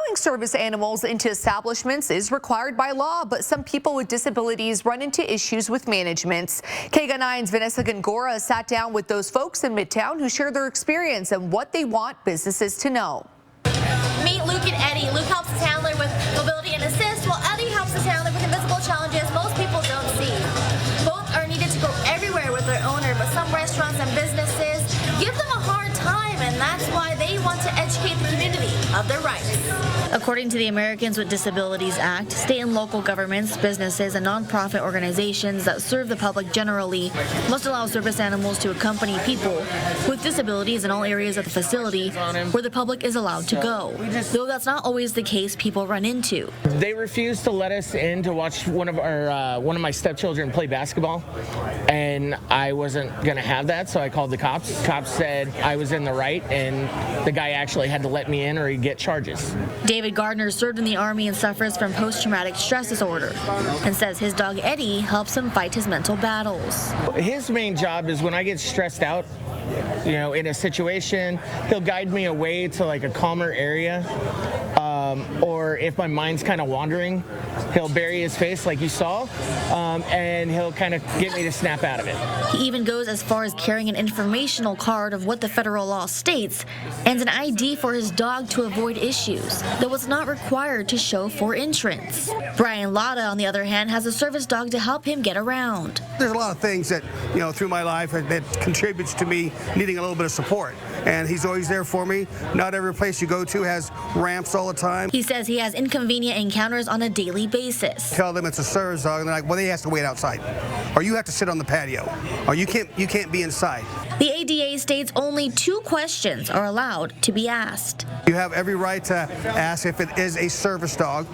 Allowing service animals into establishments is required by law, but some people with disabilities run into issues with management. KGUN 9's Vanessa Gongora sat down with those folks in Midtown who share their experience and what they want businesses to know. Meet Luke and Eddie. Luke helps his handler with mobility and assist, while Eddie helps his handler with invisible challenges most people don't see. Both are needed to go everywhere with their owner, but some restaurants and businesses give them a hard time, and that's why they want to educate the community of their rights. According to the Americans with Disabilities Act, state and local governments, businesses, and nonprofit organizations that serve the public generally must allow service animals to accompany people with disabilities in all areas of the facility where the public is allowed to go. Though that's not always the case people run into. They refused to let us in to watch one of my stepchildren play basketball, and I wasn't gonna have that, so I called the cops. Cops said I was in the right, and the guy actually had to let me in or he'd get charges. David Gardner served in the Army and suffers from post-traumatic stress disorder and says his dog Eddie helps him fight his mental battles. His main job is when I get stressed out, in a situation, he'll guide me away to like a calmer area. Or if my mind's kind of wandering, he'll bury his face like you saw, and he'll kind of get me to snap out of it. He even goes as far as carrying an informational card of what the federal law states and an ID for his dog to avoid issues that was not required to show for entrance. Brian Latta, on the other hand, has a service dog to help him get around. There's a lot of things that, through my life that contributes to me needing a little bit of support. And he's always there for me. Not every place you go to has ramps all the time. He says he has inconvenient encounters on a daily basis. Tell them it's a service dog, and they're like, well, they have to wait outside. Or you have to sit on the patio. Or you can't be inside. The ADA states only 2 questions are allowed to be asked. You have every right to ask if it is a service dog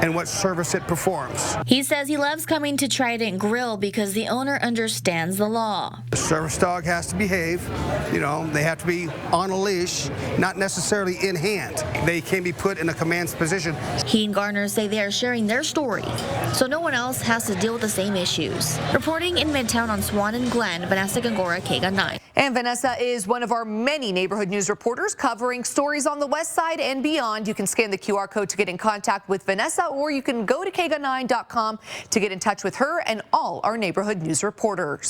and what service it performs. He says he loves coming to Trident Grill because the owner understands the law. The service dog has to behave. They have to be on a leash, not necessarily in hand. They can be put in a command position. He and Garner say they are sharing their story, so no one else has to deal with the same issues. Reporting in Midtown on Swan and Glen, Vanessa Gongora, KGUN 9. And Vanessa is one of our many neighborhood news reporters covering stories on the West Side and beyond. You can scan the QR code to get in contact with Vanessa, or you can go to KGUN9.com to get in touch with her and all our neighborhood news reporters.